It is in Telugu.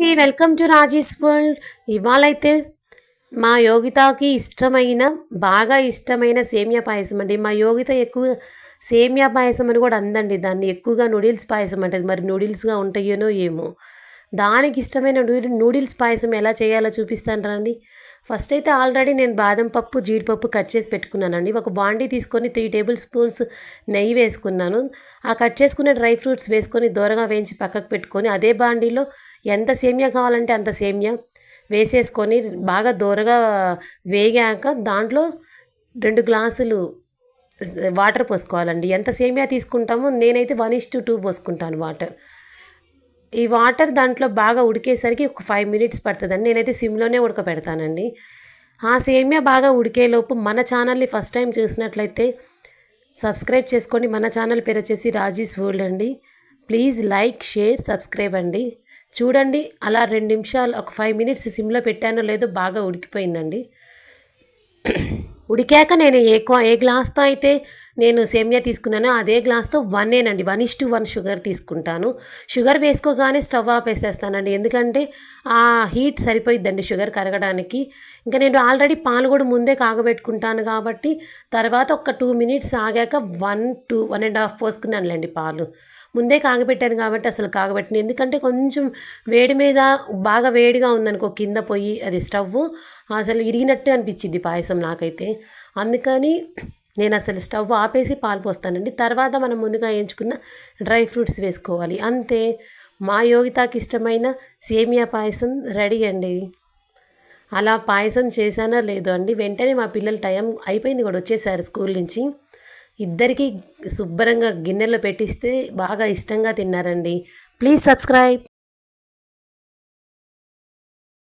అండి, వెల్కమ్ టు రాజీస్ వరల్డ్. ఇవాళైతే మా యోగితకి బాగా ఇష్టమైన సేమియా పాయసం అండి. మా యోగిత ఎక్కువ సేమియా పాయసం అని కూడా అందండి, దాన్ని ఎక్కువగా నూడిల్స్ పాయసం అంటది. మరి నూడిల్స్గా ఉంటాయేనో ఏమో. దానికి ఇష్టమైన నూడిల్స్ పాయసం ఎలా చేయాలో చూపిస్తాను రండి. ఫస్ట్ అయితే ఆల్రెడీ నేను బాదం పప్పు, జీడిపప్పు కట్ చేసి పెట్టుకున్నానండి. ఒక బాండీ తీసుకొని 3 టేబుల్ స్పూన్స్ నెయ్యి వేసుకున్నాను. ఆ కట్ చేసుకున్న డ్రై ఫ్రూట్స్ వేసుకొని దూరగా వేయించి పక్కకు పెట్టుకొని, అదే బాండీలో ఎంత సేమియా కావాలంటే అంత సేమియా వేసేసుకొని బాగా దూరగా వేగాక దాంట్లో 2 గ్లాసులు వాటర్ పోసుకోవాలండి. ఎంత సేమియా తీసుకుంటామో నేనైతే 1:2 పోసుకుంటాను వాటర్. ఈ వాటర్ దాంట్లో బాగా ఉడికేసరికి ఒక 5 మినిట్స్ పడుతుందండి. నేనైతే సిమ్లోనే ఉడకపెడతానండి. ఆ సేమియా బాగా ఉడికేలోపు మన ఛానల్ని ఫస్ట్ టైం చూసినట్లయితే సబ్స్క్రైబ్ చేసుకోండి. మన ఛానల్ పేరు వచ్చేసి రాజీస్ వరల్డ్ అండి. ప్లీజ్ లైక్, షేర్, సబ్స్క్రైబ్ అండి. చూడండి, అలా 2 నిమిషాలు ఒక 5 మినిట్స్ సిమ్లో పెట్టానో లేదో బాగా ఉడికిపోయిందండి. ఉడికాక నేను ఏ గ్లాస్తో అయితే నేను సేమియా తీసుకున్నానో అదే గ్లాస్తో 1:1 షుగర్ తీసుకుంటాను. షుగర్ వేసుకోగానే స్టవ్ ఆపేసేస్తానండి, ఎందుకంటే ఆ హీట్ సరిపోయిద్దండి షుగర్ కరగడానికి. ఇంకా నేను ఆల్రెడీ పాలు కూడా ముందే కాగబెట్టుకుంటాను కాబట్టి తర్వాత ఒక 2 మినిట్స్ ఆగాక 1:1.5 పోసుకున్నానులేండి పాలు. ముందే కాగబెట్టాను కాబట్టి అసలు కాగబెట్టిన, ఎందుకంటే కొంచెం వేడి మీద బాగా వేడిగా ఉందనుకో కింద పొయ్యి అది స్టవ్ అసలు ఇరిగినట్టు అనిపించింది పాయసం నాకైతే. అందుకని నేను అసలు స్టవ్ ఆపేసి పాలు పోస్తానండి. తర్వాత మనం ముందుగా వేయించుకున్న డ్రై ఫ్రూట్స్ వేసుకోవాలి, అంతే. మా యోగితాకి ఇష్టమైన సేమియా పాయసం రెడీ అండి. అలా పాయసం చేశానా లేదో అండి, వెంటనే మా పిల్లలు టైం అయిపోయింది కూడా వచ్చేసారు స్కూల్ నుంచి. ఇద్దరికి శుభ్రంగా గిన్నెలో పెట్టిస్తే బాగా ఇష్టంగా తిన్నారండి. Please subscribe.